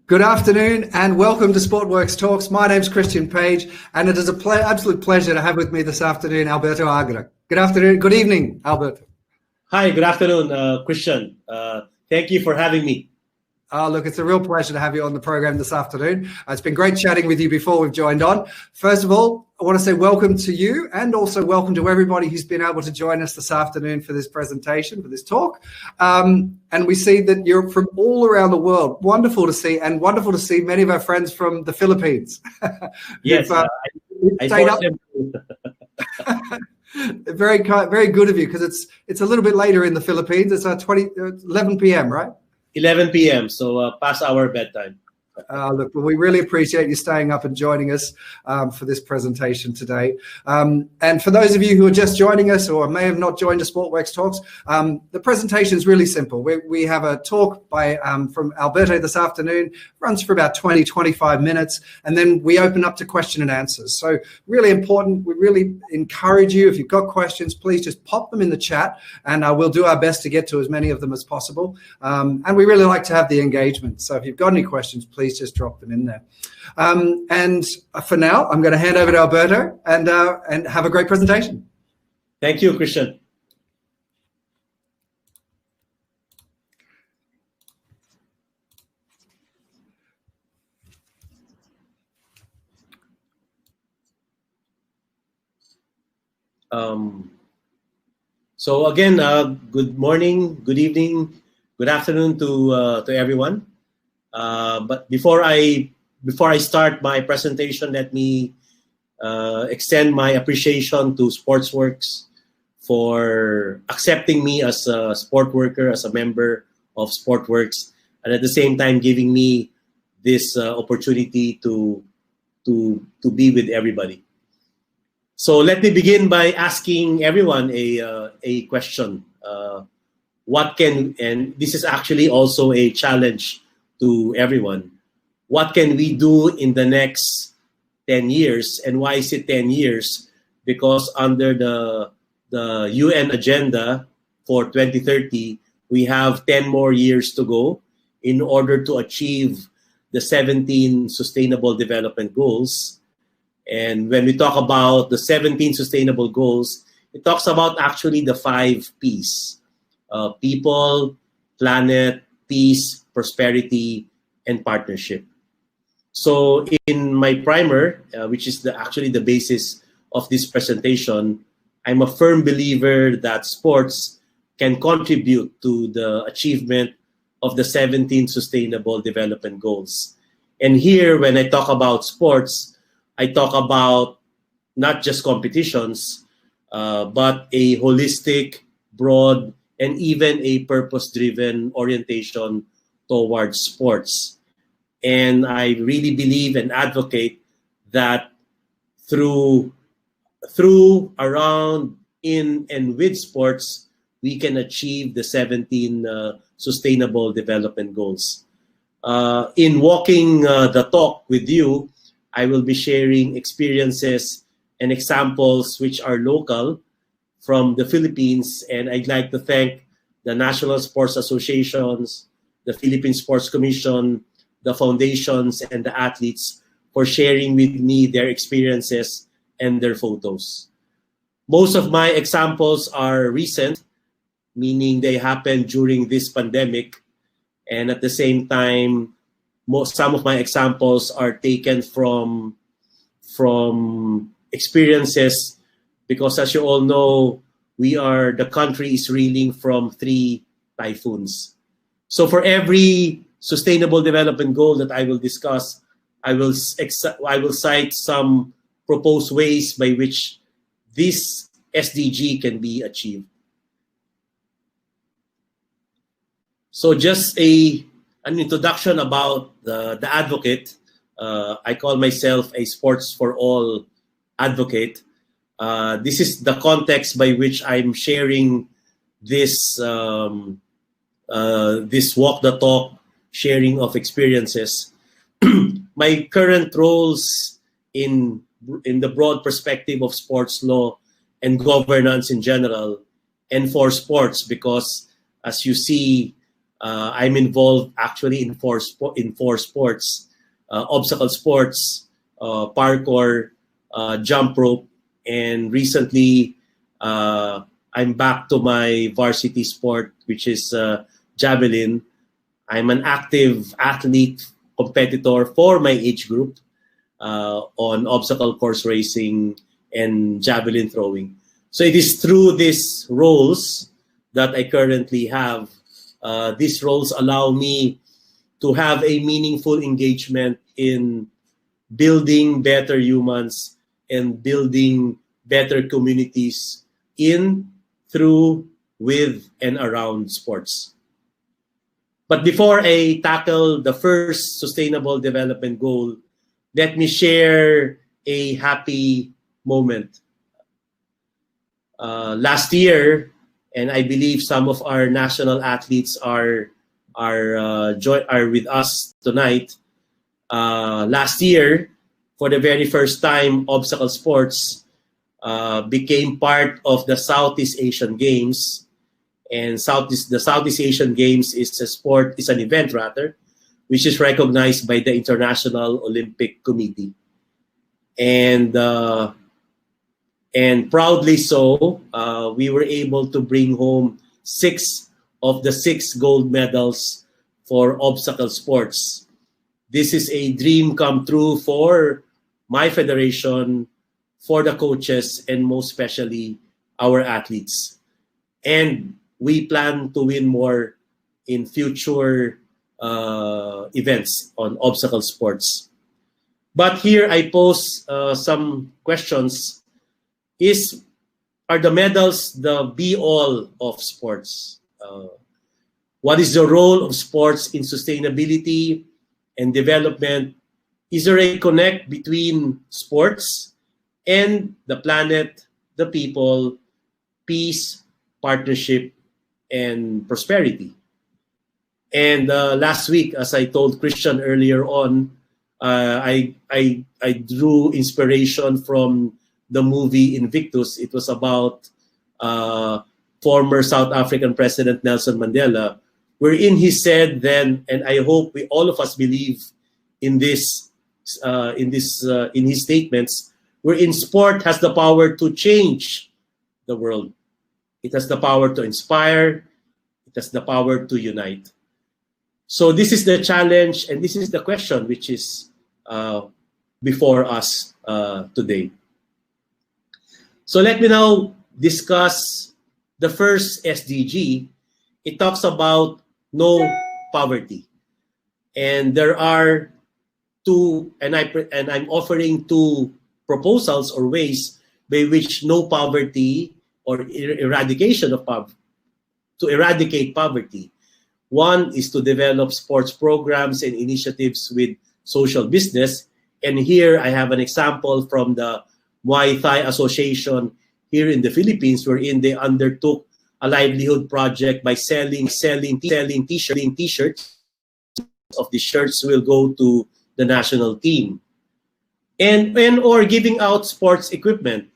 Good afternoon and welcome to SportWorks Talks. My name's Christian Page and it is an absolute pleasure to have with me this afternoon Alberto Agra. Good afternoon, good evening, Alberto. Hi, good afternoon, Christian. Thank you for having me. Look, it's a real pleasure to have you on the program this afternoon. It's been great chatting with you before we've joined on. First of all, I want to say welcome to you and also welcome to everybody who's been able to join us this afternoon for this presentation, for this talk. And we see that you're from all around the world. Wonderful to see, and wonderful to see many of our friends from the Philippines. Yes, I stayed them. Very good of you, because it's a little bit later in the Philippines. It's 11 p.m., right? 11 p.m., so past our bedtime. Look, well, we really appreciate you staying up and joining us for this presentation today. And for those of you who are just joining us or may have not joined the SportWorks Talks, the presentation is really simple. We have a talk by from Alberto this afternoon, runs for about 20-25 minutes, and then we open up to question and answers. So really important, we really encourage you, if you've got questions, please just pop them in the chat, and we'll do our best to get to as many of them as possible. And we really like to have the engagement. So if you've got any questions, please just drop them in there. And for now, I'm going to hand over to Alberto and have a great presentation. Thank you, Christian. So again, good morning, good evening, good afternoon to everyone. But before I start my presentation, let me extend my appreciation to SportsWorks for accepting me as a sport worker, as a member of SportWorks, and at the same time giving me this opportunity to be with everybody. So let me begin by asking everyone a question. And this is actually also a challenge to everyone. What can we do in the next 10 years? And why is it 10 years? Because under the UN agenda for 2030, we have 10 more years to go in order to achieve the 17 Sustainable Development Goals. And when we talk about the 17 Sustainable Goals, it talks about actually the 5 Ps. People, planet, peace, prosperity, and partnership. So in my primer, which is actually the basis of this presentation, I'm a firm believer that sports can contribute to the achievement of the 17 Sustainable Development Goals. And here, when I talk about sports, I talk about not just competitions, but a holistic, broad, and even a purpose-driven orientation towards sports. And I really believe and advocate that through, around, in, and with sports, we can achieve the 17 Sustainable Development Goals. In walking the talk with you, I will be sharing experiences and examples which are local from the Philippines, and I'd like to thank the National Sports Associations, the Philippine Sports Commission, the foundations, and the athletes for sharing with me their experiences and their photos. Most of my examples are recent, meaning they happened during this pandemic, and at the same time, some of my examples are taken from experiences, because as you all know, the country is reeling from 3 typhoons. So for every Sustainable Development Goal that I will discuss, I will cite some proposed ways by which this SDG can be achieved. So just an introduction about the advocate. I call myself a sports for all advocate. This is the context by which I'm sharing this this walk the talk, sharing of experiences. My current roles in the broad perspective of sports law and governance in general, and for sports, because as you see, I'm involved actually in four sports: obstacle sports, parkour, jump rope, and recently I'm back to my varsity sport, which is javelin. I'm an active athlete competitor for my age group on obstacle course racing and javelin throwing. So it is through these roles that I currently have. These roles allow me to have a meaningful engagement in building better humans and building better communities in, through, with, and around sports. But before I tackle the first sustainable development goal, let me share a happy moment. Last year, and I believe some of our national athletes are with us tonight. Last year, for the very first time, obstacle sports became part of the Southeast Asian Games. And the Southeast Asian Games is an event rather, which is recognized by the International Olympic Committee. And proudly so, we were able to bring home 6 of the 6 gold medals for obstacle sports. This is a dream come true for my federation, for the coaches, and most especially our athletes. And we plan to win more in future events on obstacle sports. But here I pose some questions. Are the medals the be-all of sports? What is the role of sports in sustainability and development? Is there a connect between sports and the planet, the people, peace, partnership, and prosperity? And last week, as I told Christian earlier on, I drew inspiration from the movie Invictus. It was about former South African President Nelson Mandela, wherein he said then, and I hope all of us believe in this, in his statements, wherein sport has the power to change the world. It has the power to inspire. It has the power to unite. So this is the challenge, and this is the question which is before us today. So let me now discuss the first SDG. It talks about no poverty. And there are 2, and I'm offering 2 proposals or ways by which no poverty or eradication of poverty, to eradicate poverty. One is to develop sports programs and initiatives with social business. And here I have an example from the Muay Thai Association here in the Philippines, wherein they undertook a livelihood project by selling t-shirts. Of the shirts will go to the national team, or giving out sports equipment.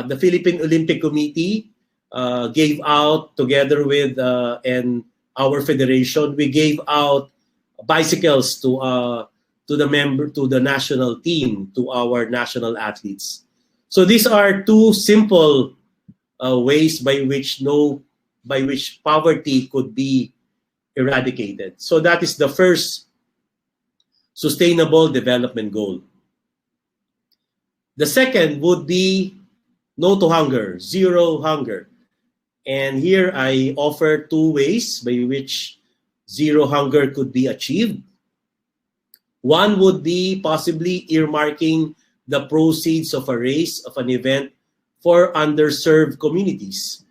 The Philippine Olympic Committee gave out, together with and our federation, we gave out bicycles to the national team, to our national athletes. So these are 2 simple ways by which poverty could be eradicated. So that is the first sustainable development goal. The second would be no to hunger, zero hunger. And here I offer 2 ways by which zero hunger could be achieved. One would be possibly earmarking the proceeds of a race, of an event, for underserved communities.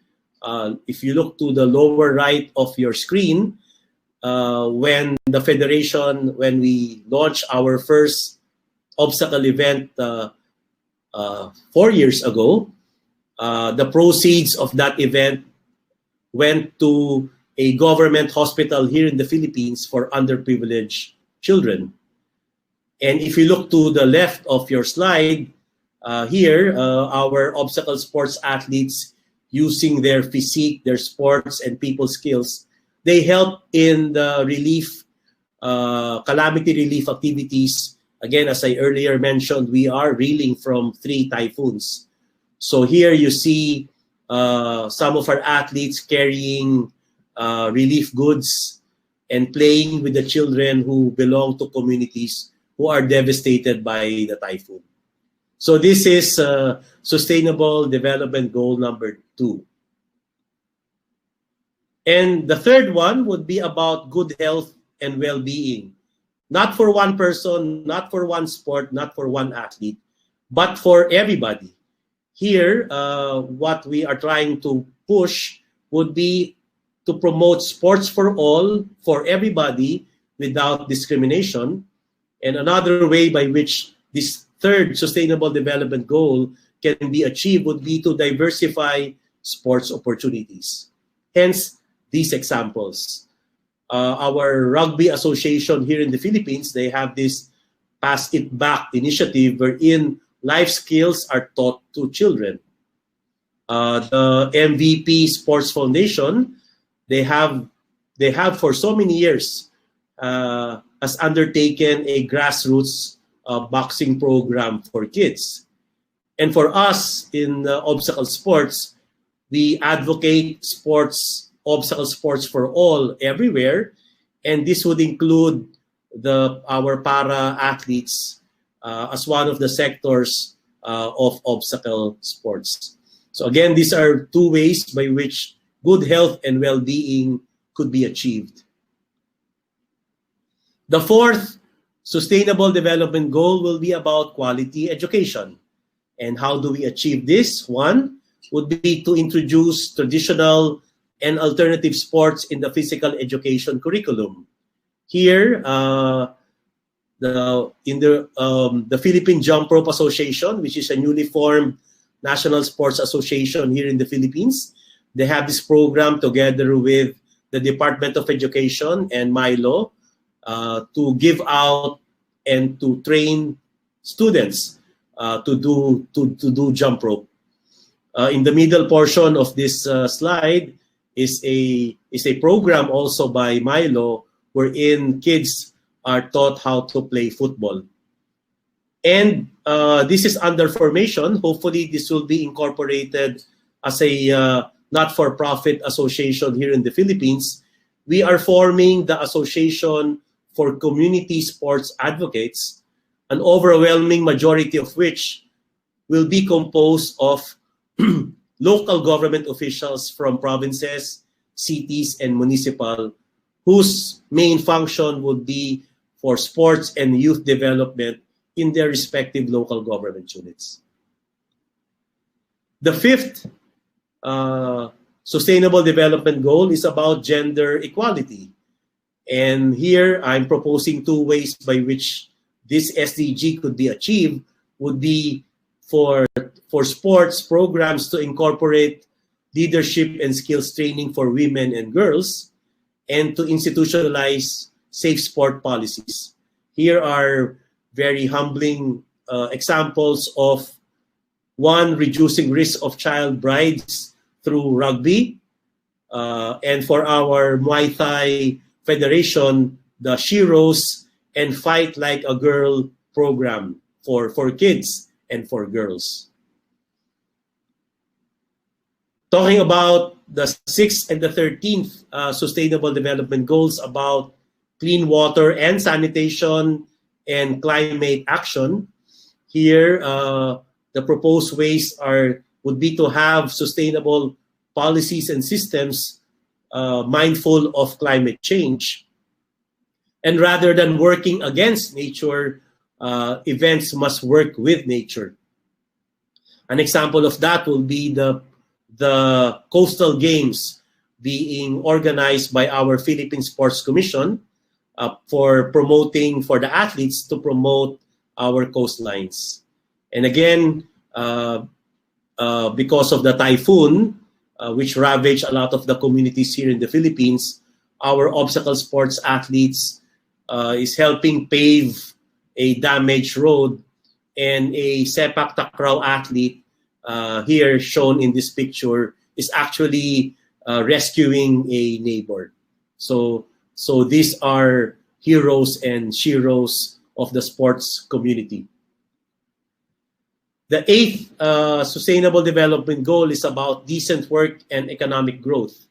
If you look to the lower right of your screen, when the federation, when we launched our first obstacle event 4 years ago, the proceeds of that event went to a government hospital here in the Philippines for underprivileged children. And if you look to the left of your slide, here, our obstacle sports athletes, using their physique, their sports, and people skills, they help in the relief, calamity relief activities. Again, as I earlier mentioned, we are reeling from 3 typhoons. So here you see some of our athletes carrying relief goods and playing with the children who belong to communities who are devastated by the typhoon. So this is Sustainable Development Goal number 2. And the third one would be about good health and well-being. Not for one person, not for one sport, not for one athlete, but for everybody. Here, what we are trying to push would be to promote sports for all, for everybody, without discrimination. And another way by which this third Sustainable Development Goal can be achieved would be to diversify sports opportunities. Hence, these examples. Our rugby association here in the Philippines, they have this Pass It Back initiative wherein life skills are taught to children. The MVP Sports Foundation, they have for so many years has undertaken a grassroots boxing program for kids. And for us in obstacle sports, we advocate obstacle sports for all everywhere, and this would include our para athletes as one of the sectors of obstacle sports. So again, these are 2 ways by which good health and well-being could be achieved. The fourth Sustainable Development Goal will be about quality education. And how do we achieve this? One would be to introduce traditional and alternative sports in the physical education curriculum. Here, the Philippine Jump Rope Association, which is a newly formed national sports association here in the Philippines, they have this program together with the Department of Education and Milo to give out and to train students to do jump rope. In the middle portion of this slide is a program also by Milo wherein kids are taught how to play football. And this is under formation. Hopefully, this will be incorporated as a not-for-profit association here in the Philippines. We are forming the Association for Community Sports Advocates, an overwhelming majority of which will be composed of local government officials from provinces, cities, and municipal, whose main function would be for sports and youth development in their respective local government units. The fifth Sustainable Development Goal is about gender equality. And here I'm proposing 2 ways by which this SDG could be achieved. Would be for sports programs to incorporate leadership and skills training for women and girls, and to institutionalize safe sport policies. Here are very humbling examples of one, reducing risk of child brides through rugby, and for our Muay Thai Federation, the Sheroes and Fight Like a Girl program for kids and for girls. Talking about the 6th and the 13th Sustainable Development Goals about clean water and sanitation and climate action, here the proposed ways would be to have sustainable policies and systems mindful of climate change. And rather than working against nature, events must work with nature. An example of that will be the coastal games being organized by our Philippine Sports Commission for the athletes to promote our coastlines. And again, because of the typhoon, which ravaged a lot of the communities here in the Philippines, our obstacle sports athletes is helping pave a damaged road, and a sepak takraw athlete here shown in this picture is actually rescuing a neighbor. So these are heroes and sheroes of the sports community. The 8th Sustainable Development Goal is about decent work and economic growth.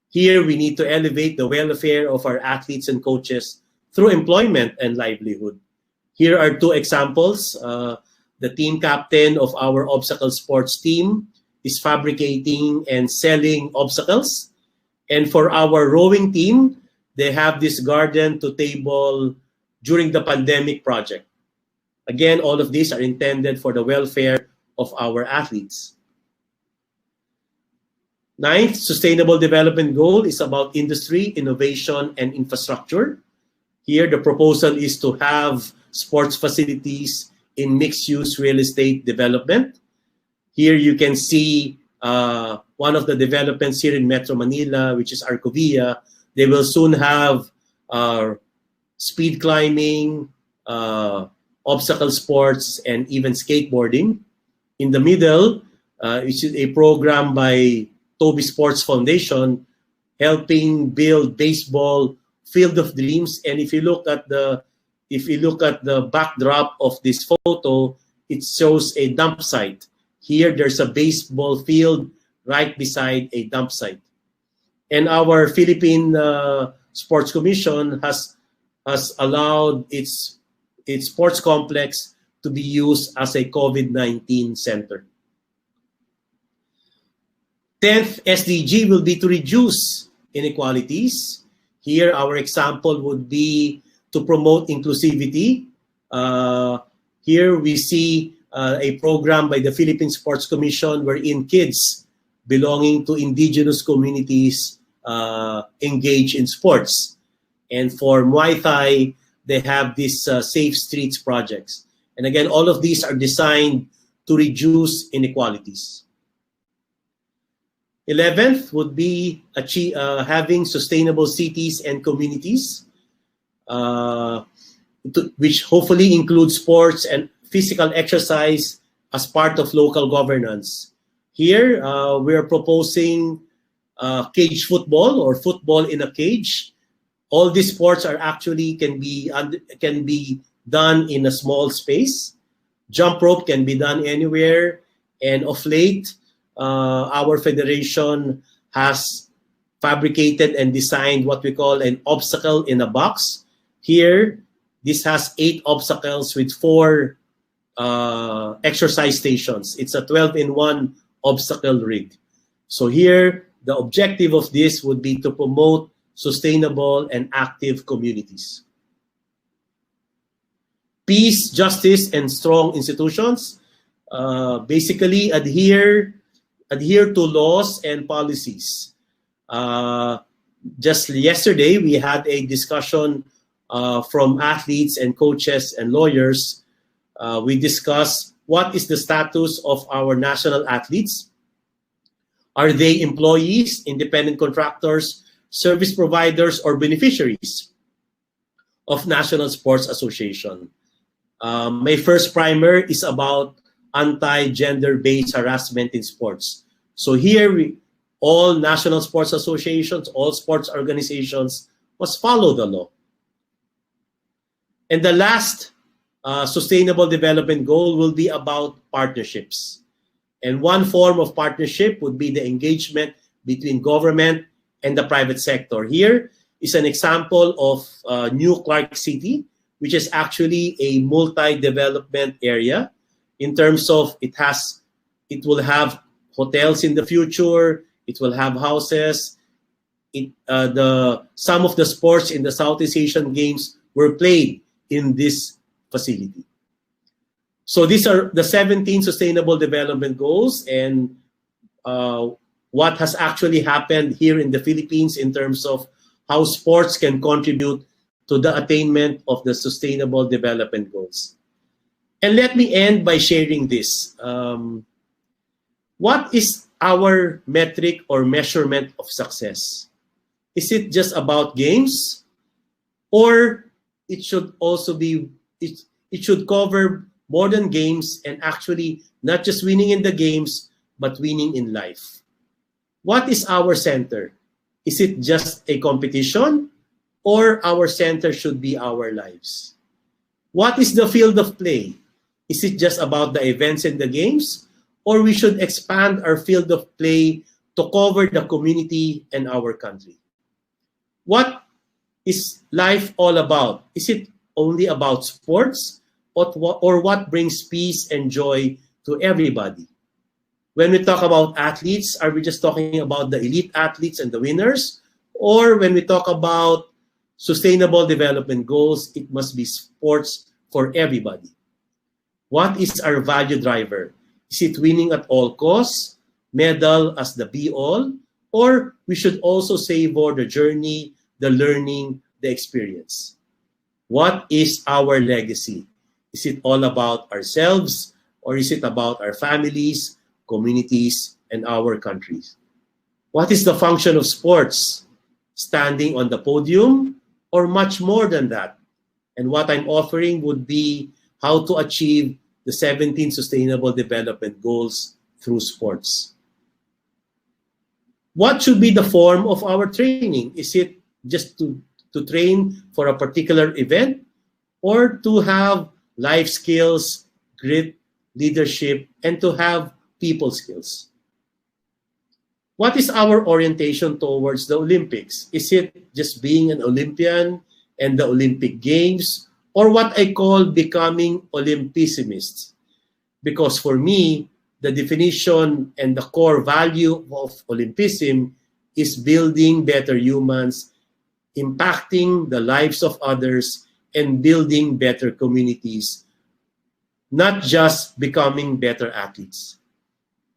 Here, we need to elevate the welfare of our athletes and coaches through employment and livelihood. Here are 2 examples. The team captain of our obstacle sports team is fabricating and selling obstacles. And for our rowing team, they have this garden to table during the pandemic project. Again, all of these are intended for the welfare of our athletes. 9th Sustainable Development Goal is about industry, innovation, and infrastructure. Here, the proposal is to have sports facilities in mixed-use real estate development. Here you can see one of the developments here in Metro Manila, which is Arcovia. They will soon have speed climbing, obstacle sports, and even skateboarding. In the middle, which is a program by Toby Sports Foundation, helping build baseball Field of Dreams. And if you look at the backdrop of this photo, it shows a dump site. Here, there's a baseball field right beside a dump site. And our Philippine Sports Commission has allowed its sports complex to be used as a COVID-19 center. 10th SDG will be to reduce inequalities. Here, our example would be to promote inclusivity. Here we see a program by the Philippine Sports Commission wherein kids belonging to indigenous communities engage in sports. And for Muay Thai, they have these Safe Streets projects. And again, all of these are designed to reduce inequalities. 11th would be having sustainable cities and communities, which hopefully include sports and physical exercise as part of local governance. Here, we are proposing cage football or football in a cage. All these sports are actually can be done in a small space. Jump rope can be done anywhere. And of late, our federation has fabricated and designed what we call an obstacle in a box. Here, this has 8 obstacles with 4 exercise stations. It's a 12-in-1 obstacle rig. So here, the objective of this would be to promote sustainable and active communities. Peace, justice, and strong institutions. Basically adhere to laws and policies. Just yesterday, we had a discussion from athletes and coaches and lawyers. We discussed what is the status of our national athletes. Are they employees, independent contractors, service providers, or beneficiaries of National Sports Association? My first primer is about anti-gender-based harassment in sports. So here, all national sports associations, all sports organizations must follow the law. And the last sustainable development goal will be about partnerships. And one form of partnership would be the engagement between government and the private sector. Here is an example of New Clark City, which is actually a multi-development area in terms of it will have hotels in the future, it will have houses. Some of the sports in the Southeast Asian Games were played in this facility. So these are the 17 Sustainable Development Goals and what has actually happened here in the Philippines in terms of how sports can contribute to the attainment of the Sustainable Development Goals. And let me end by sharing this. What is our metric or measurement of success? Is it just about games? Or it should also be, it should cover more than games and actually not just winning in the games, but winning in life. What is our center? Is it just a competition, or our center should be our lives? What is the field of play? Is it just about the events and the games, or we should expand our field of play to cover the community and our country? What is life all about? Is it only about sports, or what brings peace and joy to everybody? When we talk about athletes, are we just talking about the elite athletes and the winners? Or when we talk about sustainable development goals, it must be sports for everybody. What is our value driver? Is it winning at all costs, medal as the be-all, or we should also savor the journey, the learning, the experience? What is our legacy? Is it all about ourselves, or is it about our families, communities, and our countries? What is the function of sports? Standing on the podium, or much more than that? And what I'm offering would be how to achieve the 17 Sustainable Development Goals through sports. What should be the form of our training? Is it just to train for a particular event, or to have life skills, grit, leadership, and to have people skills? What is our orientation towards the Olympics? Is it just being an Olympian and the Olympic Games, or what I call becoming Olympissimists? Because for me, the definition and the core value of Olympism is building better humans, impacting the lives of others, and building better communities, not just becoming better athletes.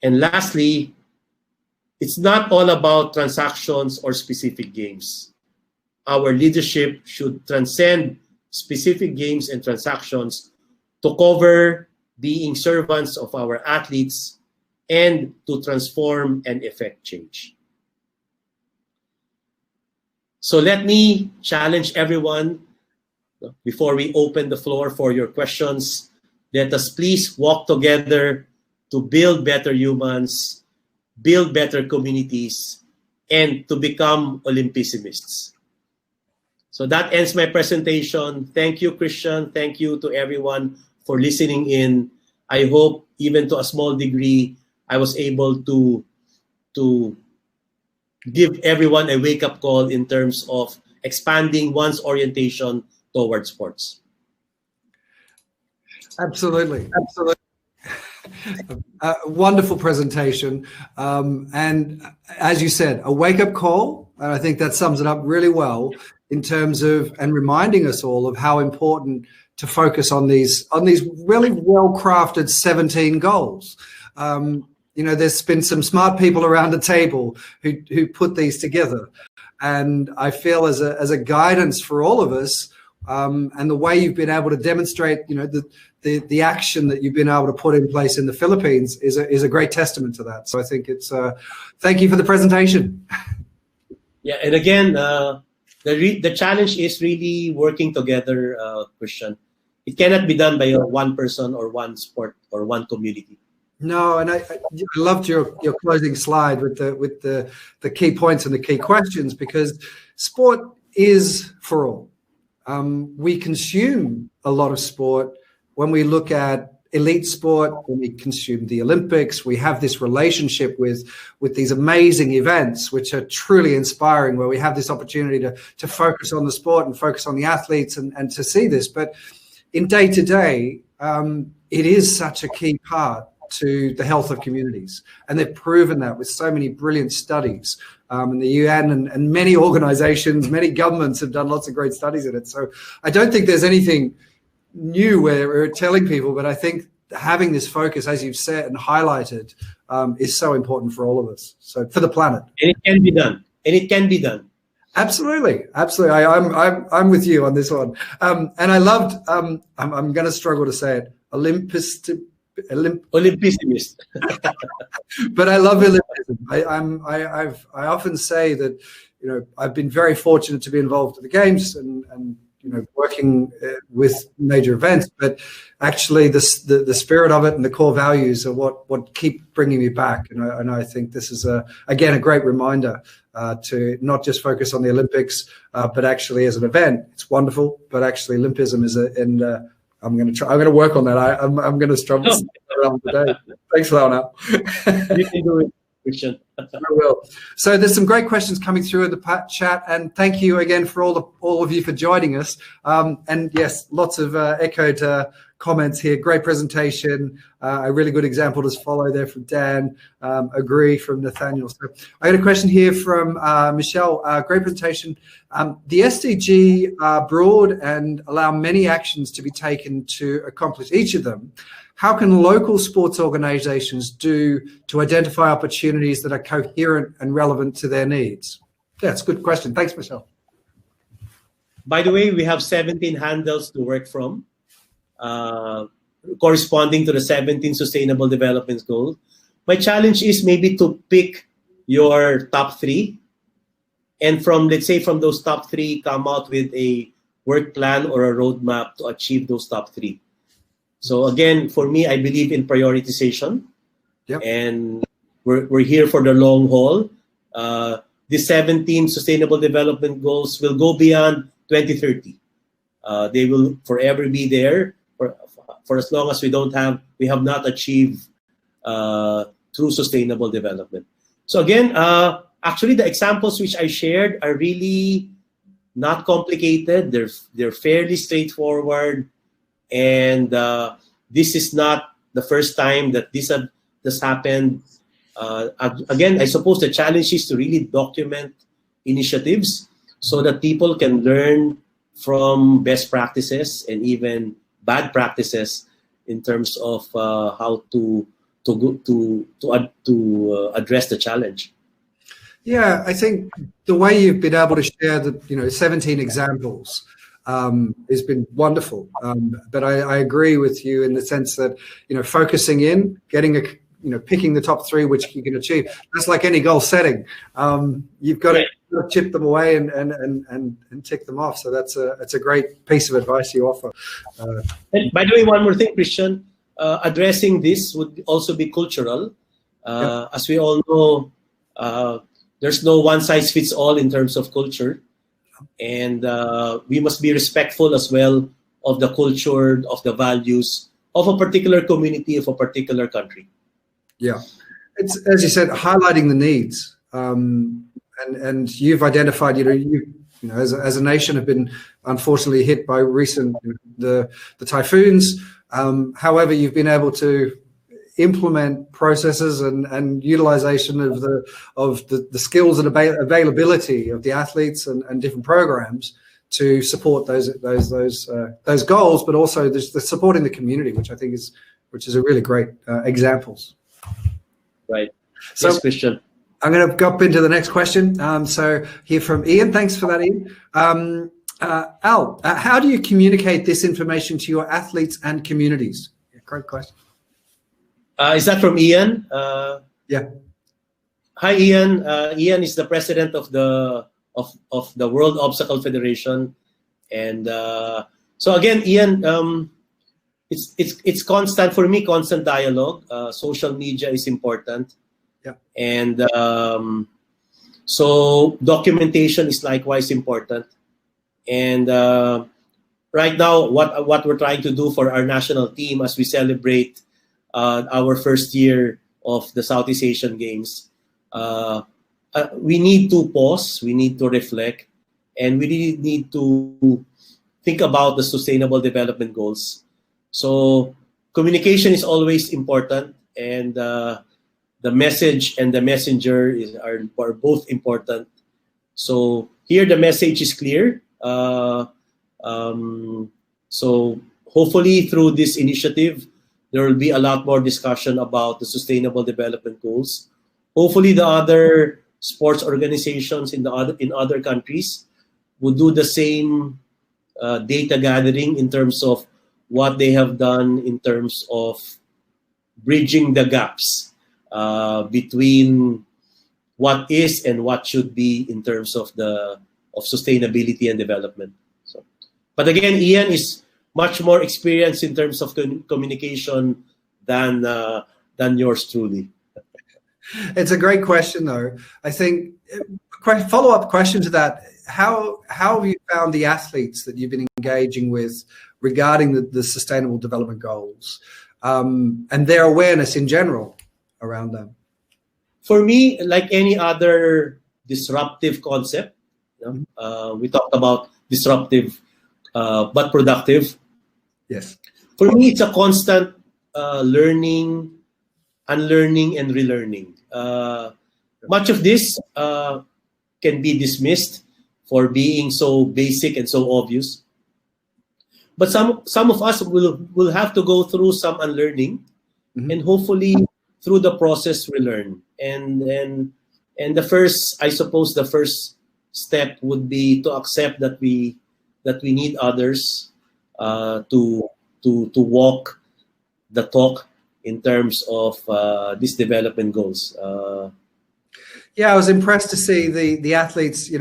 And lastly, it's not all about transactions or specific games. Our leadership should transcend specific games and transactions to cover being servants of our athletes and to transform and effect change. So let me challenge everyone before we open the floor for your questions. Let us please walk together to build better humans, build better communities, and to become Olympissimists. So that ends my presentation. Thank you, Christian. Thank you to everyone for listening in. I hope, even to a small degree, I was able to give everyone a wake-up call in terms of expanding one's orientation towards sports. Absolutely. Wonderful presentation. And as you said, a wake-up call. And I think that sums it up really well in terms of, and reminding us all of how important to focus on these really well-crafted 17 goals. There's been some smart people around the table who put these together. And I feel as a guidance for all of us, and the way you've been able to demonstrate, the action that you've been able to put in place in the Philippines is a great testament to that. So I think it's thank you for the presentation. Yeah, and again, the challenge is really working together, Christian. It cannot be done by one person or one sport or one community. No, and I loved your closing slide with the key points and the key questions, because sport is for all. We consume a lot of sport. When we look at elite sport, when we consume the Olympics, we have this relationship with these amazing events, which are truly inspiring, where we have this opportunity to focus on the sport and focus on the athletes and to see this. But in day-to-day, it is such a key part to the health of communities. And they've proven that with so many brilliant studies. And the UN and many organizations, many governments have done lots of great studies in it. So I don't think there's anything new where we're telling people, but I think having this focus, as you've said and highlighted, is so important for all of us. So for the planet. And it can be done. Absolutely. I'm with you on this one. And I loved, I'm going to struggle to say it, Olympismist. But I love Olympism. I often say that, I've been very fortunate to be involved in the games and working with major events, but actually the spirit of it and the core values are what keep bringing me back. And I think this is again a great reminder to not just focus on the Olympics, but actually as an event. It's wonderful, but actually Olympism is I'm going to work on that. I'm going to struggle today. Thanks for that one, Al. You can do it, Christian. I will. So there's some great questions coming through in the chat, and thank you again for all of you for joining us. And yes, lots of echoed comments here. Great presentation. A really good example to follow there from Dan. Agree from Nathaniel. So I got a question here from Michelle. Great presentation. The SDG are broad and allow many actions to be taken to accomplish each of them. How can local sports organizations do to identify opportunities that are coherent and relevant to their needs? Yeah, it's a good question. Thanks, Michelle. By the way, we have 17 handles to work from, corresponding to the 17 Sustainable Development Goals. My challenge is maybe to pick your top 3, and let's say from those top 3, come out with a work plan or a roadmap to achieve those top 3. So again, for me, I believe in prioritization. Yep. And we're here for the long haul. The 17 Sustainable Development Goals will go beyond 2030. They will forever be there for as long as we have not achieved true sustainable development. So again, actually the examples which I shared are really not complicated. They're fairly straightforward. And this is not the first time that this happened. Again, I suppose the challenge is to really document initiatives so that people can learn from best practices and even bad practices in terms of how to address the challenge. Yeah, I think the way you've been able to share the 17 examples has been wonderful. But I agree with you in the sense that, focusing in, picking the top 3 which you can achieve. That's like any goal setting. You've got to chip them away and tick them off. So that's a great piece of advice you offer. And by the way, one more thing, Christian, addressing this would also be cultural. As we all know, there's no one size fits all in terms of culture. And we must be respectful as well of the culture, of the values of a particular community, of a particular country. Yeah, it's, as you said, highlighting the needs, and you've identified, as a nation have been unfortunately hit by recent the typhoons. However, you've been able to implement processes and utilization of the skills and availability of the athletes and different programs to support those goals, but also the supporting the community, which I think is a really great examples. Right. So, yes, Christian. I'm going to go up into the next question. So here from Ian. Thanks for that, Ian. Al, how do you communicate this information to your athletes and communities? Yeah, great question. Is that from Ian? Yeah. Hi, Ian. Ian is the president of the World Obstacle Federation, and so again, Ian, it's constant for me. Constant dialogue. Social media is important. Yeah. And so documentation is likewise important. And right now, what we're trying to do for our national team as we celebrate our first year of the Southeast Asian Games, we need to pause, we need to reflect, and we really need to think about the Sustainable Development Goals. So communication is always important, and the message and the messenger are both important. So here the message is clear. So hopefully through this initiative, there will be a lot more discussion about the Sustainable Development Goals. Hopefully the other sports organizations in other countries will do the same data gathering in terms of what they have done in terms of bridging the gaps between what is and what should be in terms of sustainability and development. So, but again, Ian is much more experienced in terms of communication than yours truly. It's a great question, though. I think follow-up question to that: how have you found the athletes that you've been engaging with regarding the Sustainable Development Goals and their awareness in general around them? For me, like any other disruptive concept, we talked about disruptive but productive. Yes. For me, it's a constant learning, unlearning, and relearning. Much of this can be dismissed for being so basic and so obvious. But some of us will have to go through some unlearning, and hopefully through the process we learn. And the first step would be to accept that we need others to walk the talk in terms of these development goals. Yeah, I was impressed to see the athletes,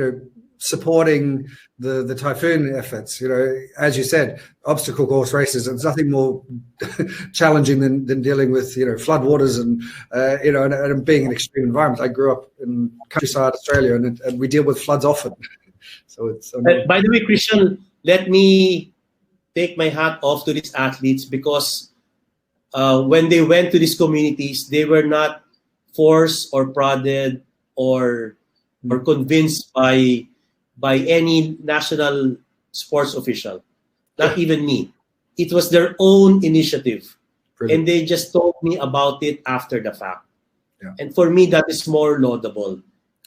supporting the typhoon efforts. As you said, obstacle course races, there's nothing more challenging than dealing with floodwaters and and being in extreme environments. I grew up in countryside Australia, and we deal with floods often. So it's by the way, Christian, let me take my hat off to these athletes, because when they went to these communities, they were not forced or prodded or convinced by any national sports official, not even me. It was their own initiative. Brilliant. And they just told me about it after the fact. Yeah. And for me, that is more laudable.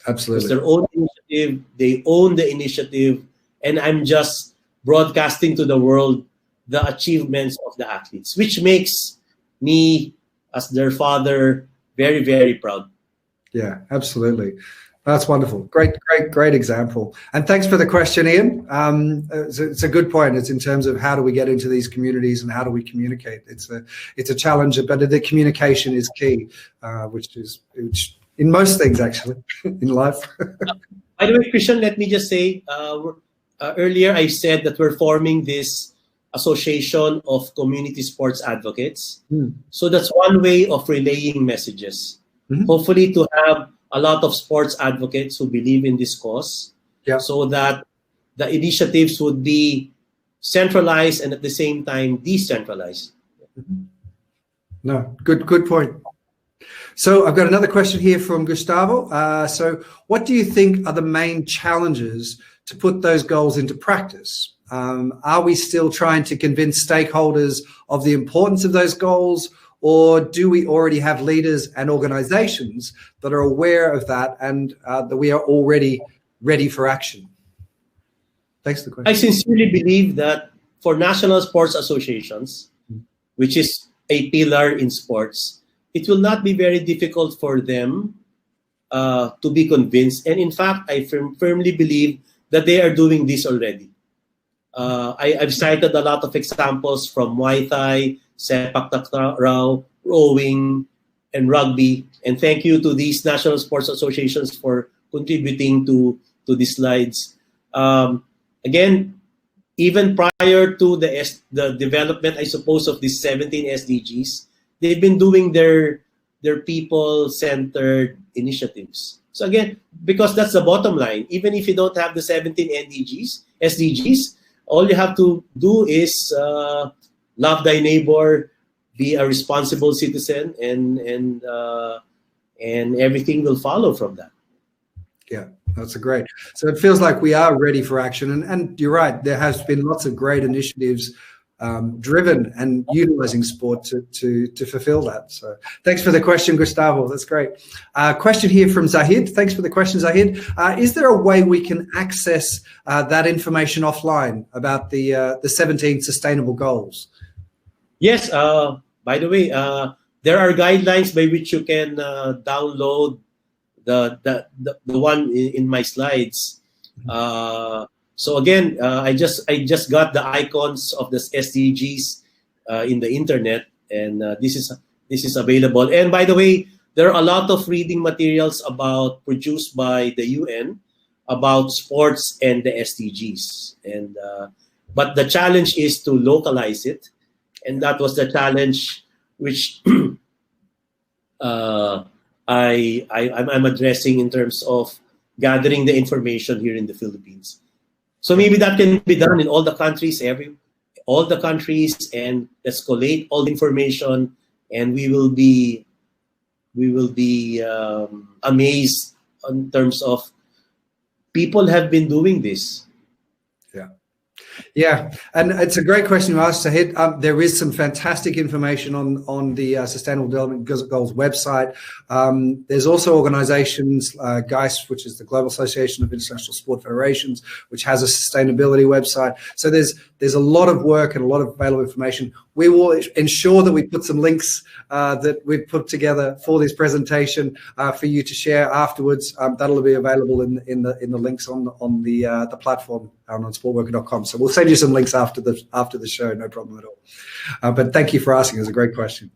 Absolutely. It's their own initiative. They own the initiative. And I'm just broadcasting to the world the achievements of the athletes, which makes me, as their father, very, very proud. Yeah, absolutely. That's wonderful. Great example. And thanks for the question, Ian. It's a good point. It's in terms of how do we get into these communities and how do we communicate. It's a challenge, but the communication is key, which in most things actually in life. By the way, Christian, let me just say, earlier I said that we're forming this association of community sports advocates. So that's one way of relaying messages. Hopefully to have a lot of sports advocates who believe in this cause, so that the initiatives would be centralized and at the same time decentralized. No, good point. So I've got another question here from Gustavo. So what do you think are the main challenges to put those goals into practice? Are we still trying to convince stakeholders of the importance of those goals, or do we already have leaders and organizations that are aware of that and that we are already ready for action? Thanks for the question. I sincerely believe that for national sports associations, which is a pillar in sports, it will not be very difficult for them to be convinced. And in fact, I firmly believe that they are doing this already. I've cited a lot of examples from Muay Thai, Sepak Takraw, rowing, and rugby. And thank you to these national sports associations for contributing to these slides. Again, even prior to the development, I suppose, of these 17 SDGs, they've been doing their people-centered initiatives. So again, because that's the bottom line, even if you don't have the 17 SDGs, all you have to do is love thy neighbor, be a responsible citizen, and everything will follow from that. Yeah, that's great. So it feels like we are ready for action. And you're right, there has been lots of great initiatives driven and utilizing sport to fulfill that. So thanks for the question, Gustavo. That's great. Question here from Zahid. Thanks for the question, Zahid. Is there a way we can access that information offline about the 17 sustainable goals? Yes. By the way, there are guidelines by which you can download the one in my slides. So again, I just got the icons of the SDGs in the internet, and this is available. And by the way, there are a lot of reading materials produced by the UN about sports and the SDGs. And but the challenge is to localize it, and that was the challenge which I'm addressing in terms of gathering the information here in the Philippines. So maybe that can be done in all the countries, and let's collate all the information, and we will be amazed in terms of people have been doing this. Yeah, and it's a great question you asked, Sahid. There is some fantastic information on the Sustainable Development Goals website. There's also organizations, GEIS, which is the Global Association of International Sport Federations, which has a sustainability website. So there's a lot of work and a lot of available information. We will ensure that we put some links that we've put together for this presentation for you to share afterwards. That'll be available in the links on the platform on SportWorker.com. So we'll send you some links after the show, no problem at all. But thank you for asking. It's a great question.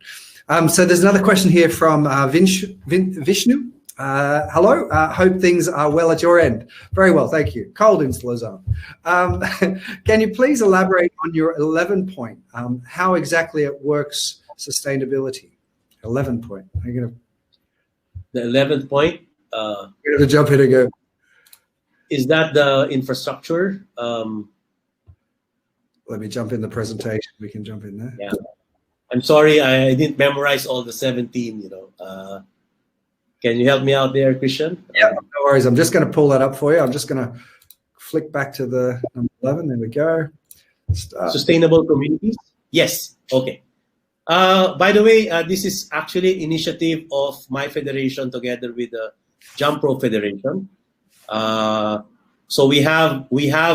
So there's another question here from Vishnu. Hello, hope things are well at your end. Very well, thank you. Cold in Lausanne. Can you please elaborate on your 11 point, how exactly it works, sustainability? 11 point. The 11th point? I'm going to jump in and go. Is that the infrastructure? Let me jump in the presentation. We can jump in there. Yeah. I'm sorry, I didn't memorize all the 17, Can you help me out there, Christian? Yeah, no worries. I'm just going to pull that up for you. I'm just going to flick back to the number 11. There we go. Sustainable communities? Yes. Okay. By the way, this is actually an initiative of my federation together with the Jump Rope Federation. So we have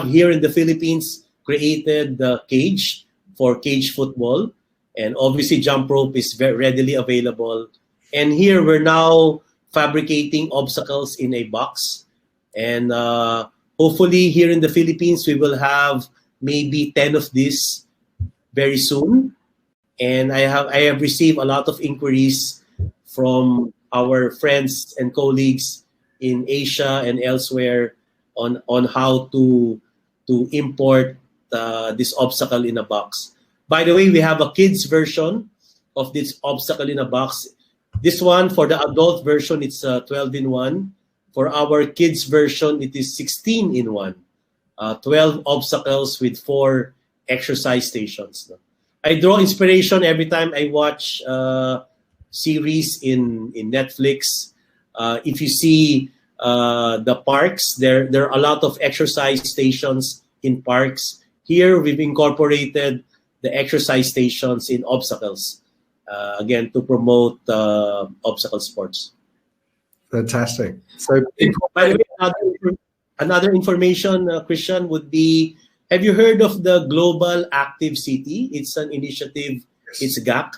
here in the Philippines created the cage for cage football, and obviously jump rope is very readily available. And here we're now fabricating obstacles in a box, and hopefully here in the Philippines we will have maybe 10 of these very soon. And I have received a lot of inquiries from our friends and colleagues in Asia and elsewhere on how to import this obstacle in a box. By the way, we have a kids version of this obstacle in a box. This one, for the adult version, it's 12-in-1. For our kids version, it is 16-in-1. 12 obstacles with 4 exercise stations. I draw inspiration every time I watch series in Netflix. If you see the parks, there are a lot of exercise stations in parks. Here, we've incorporated the exercise stations in obstacles, again, to promote obstacle sports. Fantastic. So, by the way, another information, Christian, would be, have you heard of the Global Active City? It's an initiative, it's GAC.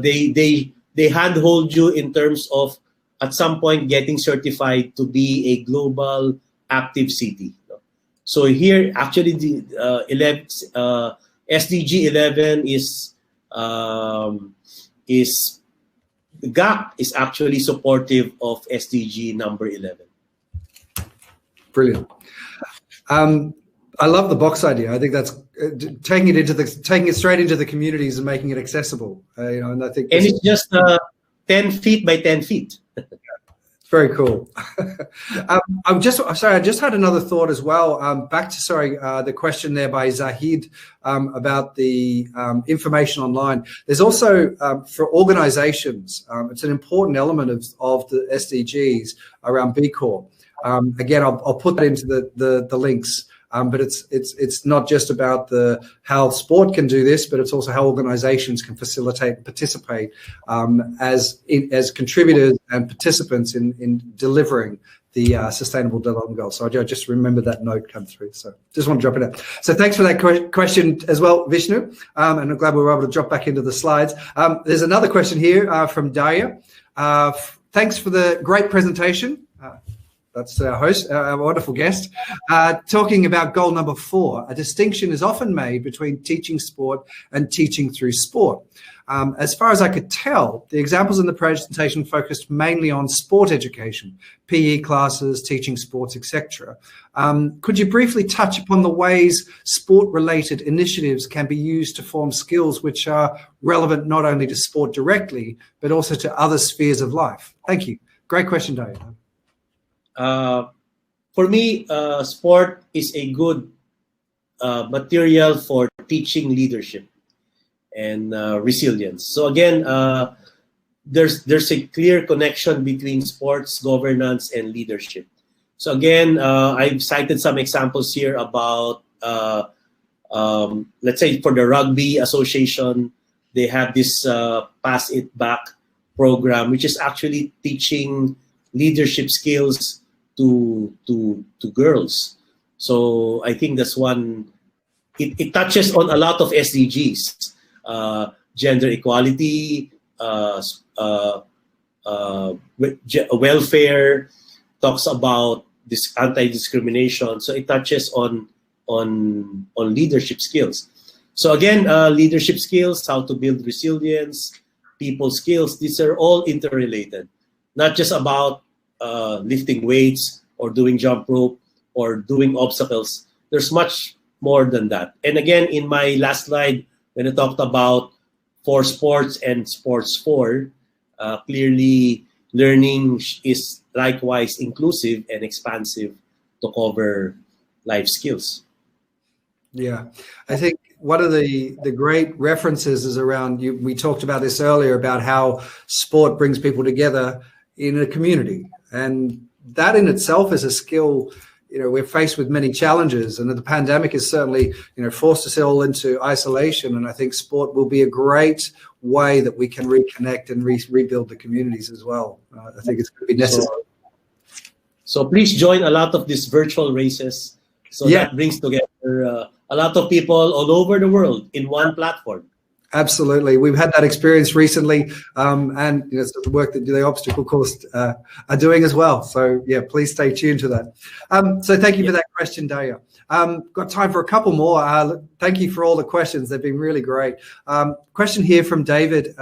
They handhold you in terms of, at some point, getting certified to be a global active city. So here, actually, the SDG 11 is the GAC is actually supportive of SDG number 11. Brilliant. I love the box idea. I think that's taking it straight into the communities and making it accessible. And I think, and it's just 10 feet by 10 feet. Very cool. I just had another thought as well. Back to the question there by Zahid about the information online. There's also for organizations, it's an important element of the SDGs around B Corp. Again, I'll put that into the links. But it's not just about how sport can do this, but it's also how organizations can facilitate and participate as contributors and participants in delivering the Sustainable Development Goals. So I just remember that note come through. So just want to drop it in. So thanks for that question as well, Vishnu. And I'm glad we were able to drop back into the slides. There's another question here from Daya. Thanks for the great presentation. that's our host, our wonderful guest, talking about goal number 4. A distinction is often made between teaching sport and teaching through sport. As far as I could tell, the examples in the presentation focused mainly on sport education, PE classes, teaching sports, etc. Could you briefly touch upon the ways sport-related initiatives can be used to form skills which are relevant not only to sport directly, but also to other spheres of life? Thank you. Great question, Dave. For me, sport is a good material for teaching leadership and resilience. So again, there's a clear connection between sports governance and leadership. So again, I've cited some examples here about, let's say for the Rugby Association, they have this Pass It Back program, which is actually teaching leadership skills to girls. So I think that's one. It touches on a lot of SDGs. Gender equality, welfare, talks about this anti-discrimination. So it touches on leadership skills. So again, leadership skills, how to build resilience, people skills. These are all interrelated, not just about lifting weights or doing jump rope or doing obstacles. There's much more than that. And again, in my last slide, when I talked about for sports and sports for, clearly learning is likewise inclusive and expansive to cover life skills. Yeah, I think one of the great references is around, we talked about this earlier, about how sport brings people together in a community. And that in itself is a skill. We're faced with many challenges, and the pandemic has certainly, forced us all into isolation. And I think sport will be a great way that we can reconnect and rebuild the communities as well. I think it's going to be necessary. So please join a lot of these virtual races. So that brings together a lot of people all over the world in one platform. Absolutely. We've had that experience recently, and it's the work that the obstacle course are doing as well. So, please stay tuned to that. So thank you for that question, Daya. Got time for a couple more. Thank you for all the questions. They've been really great. Question here from David.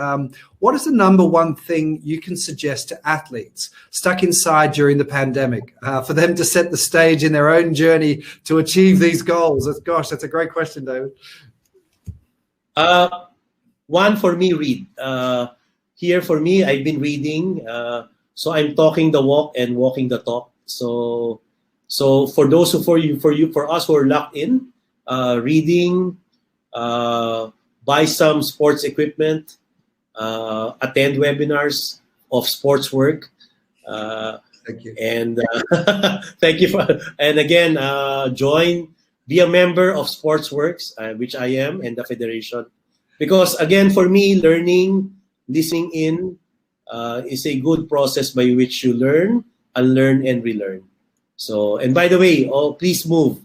What is the number one thing you can suggest to athletes stuck inside during the pandemic for them to set the stage in their own journey to achieve these goals? That's a great question, David. One, for me, read. Here for me, I've been reading. So I'm talking the walk and walking the talk. So for those for us who are locked in, reading, buy some sports equipment, attend webinars of sports work. Thank you. And thank you and again, be a member of SportWorks, which I am, and the Federation. Because again, for me, learning, listening in is a good process by which you learn, unlearn, and relearn. So, and by the way, please move.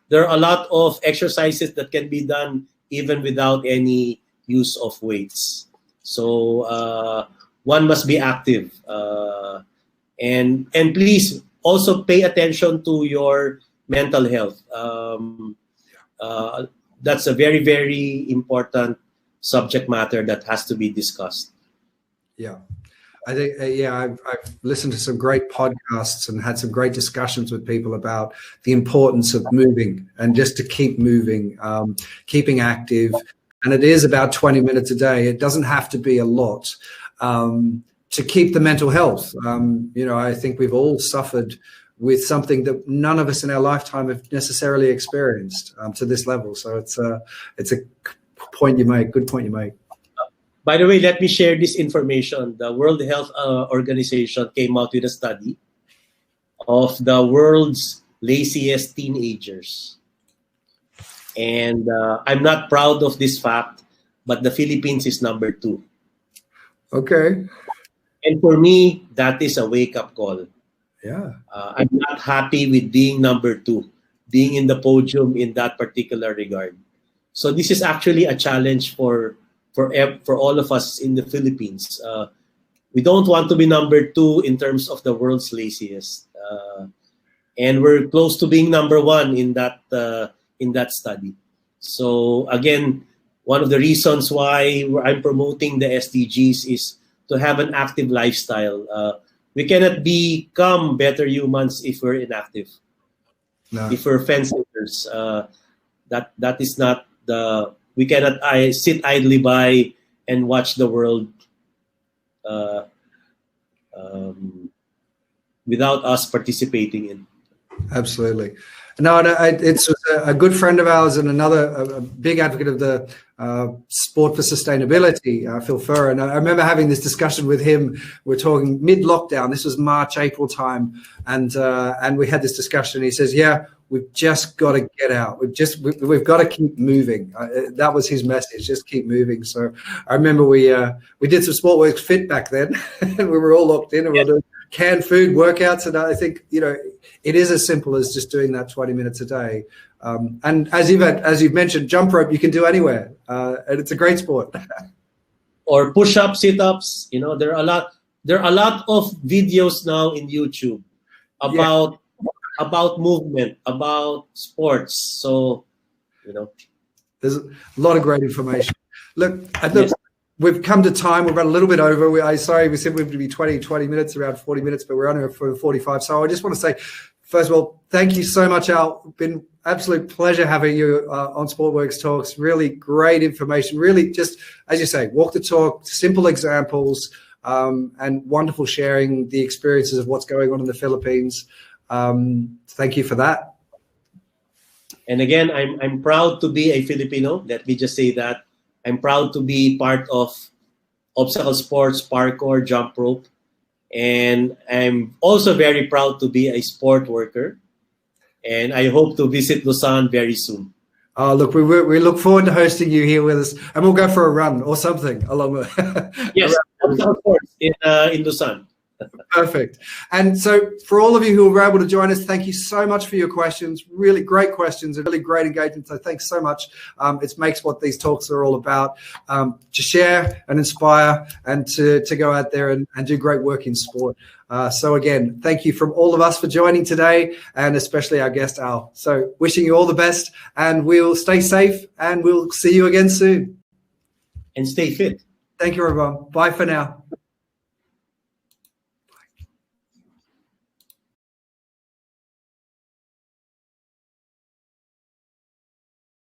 There are a lot of exercises that can be done even without any use of weights. So one must be active. And please also pay attention to your mental health. That's a very, very important subject matter that has to be discussed. Yeah. I think, I've listened to some great podcasts and had some great discussions with people about the importance of moving and just to keep moving, keeping active. And it is about 20 minutes a day. It doesn't have to be a lot to keep the mental health. I think we've all suffered with something that none of us in our lifetime have necessarily experienced to this level. So it's a point you make, good point you make. By the way, let me share this information. The World Health Organization came out with a study of the world's laziest teenagers. And I'm not proud of this fact, but the Philippines is number 2. Okay. And for me, that is a wake-up call. Yeah. I'm not happy with being number 2, being in the podium in that particular regard. So this is actually a challenge for all of us in the Philippines. We don't want to be number 2 in terms of the world's laziest. and we're close to being number one in that study. So again, one of the reasons why I'm promoting the SDGs is to have an active lifestyle. We cannot become better humans if we're inactive. No. If we're fence sitters, that is not the. We cannot sit idly by and watch the world without us participating in. Absolutely. No, it's a good friend of ours and a big advocate of the sport for sustainability, Phil Furrer. And I remember having this discussion with him. We're talking mid-lockdown. This was March, April time. And we had this discussion. He says, yeah, we've just got to get out. We've got to keep moving. That was his message, just keep moving. So I remember we did some SportWorks Fit back then. And we were all locked in and we were doing canned food workouts. And I think, it is as simple as just doing that 20 minutes a day. And as you've mentioned, jump rope you can do anywhere, and it's a great sport. Or push-ups, sit-ups. There are a lot of videos now in YouTube about movement, about sports. So, there's a lot of great information. Look, we've come to time. We've run a little bit over. We said we would be 20 minutes, around 40 minutes, but we're only for 45. So I just want to say, first of all, thank you so much, Al. It's been absolute pleasure having you on SportWorks Talks. Really great information. Really just, as you say, walk the talk, simple examples, and wonderful sharing the experiences of what's going on in the Philippines. Thank you for that. And again, I'm proud to be a Filipino. Let me just say that. I'm proud to be part of obstacle sports, parkour, jump rope. And I'm also very proud to be a sport worker. And I hope to visit Lausanne very soon. Oh, look, we look forward to hosting you here with us. And we'll go for a run or something along with Yes, of course, in Lausanne. Perfect. And so for all of you who were able to join us, thank you so much for your questions. Really great questions and really great engagement. So thanks so much. It makes what these talks are all about, to share and inspire and to go out there and do great work in sport. So again, thank you from all of us for joining today, and especially our guest, Al. So wishing you all the best, and we'll stay safe, and we'll see you again soon. And stay fit. Thank you, everyone. Bye for now.